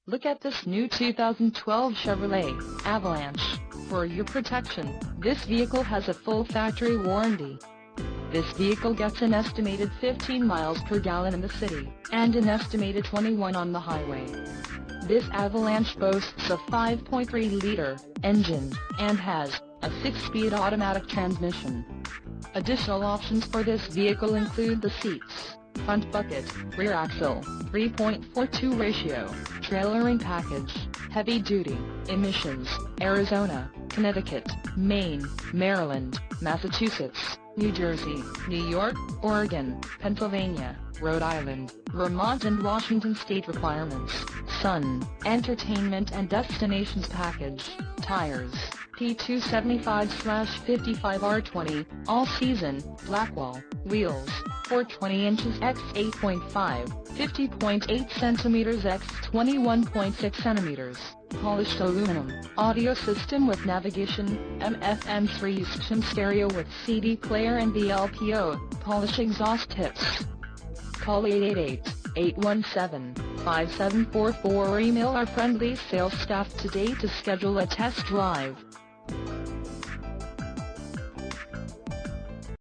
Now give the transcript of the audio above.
Look at this new 2012 Chevrolet Avalanche. For your protection, this vehicle has a full factory warranty. This vehicle gets an estimated 15 miles per gallon in the city, and an estimated 21 on the highway. This Avalanche boasts a 5.3-liter engine, and has a 6-speed automatic transmission. Additional options for this vehicle include the seats, front bucket, rear axle, 3.42 ratio, trailering package, heavy duty, emissions, Arizona, Connecticut, Maine, Maryland, Massachusetts, New Jersey, New York, Oregon, Pennsylvania, Rhode Island, Vermont and Washington state requirements. Sun, entertainment and destinations package, tires, P275/55R20, all season, Blackwall, wheels, 420 inches x 8.5, 50.8 cm x 21.6 cm, polished aluminum, audio system with navigation, FM3 system stereo with CD player and VLPO, polished exhaust tips. Call 888-817-5744 or email our friendly sales staff today to schedule a test drive.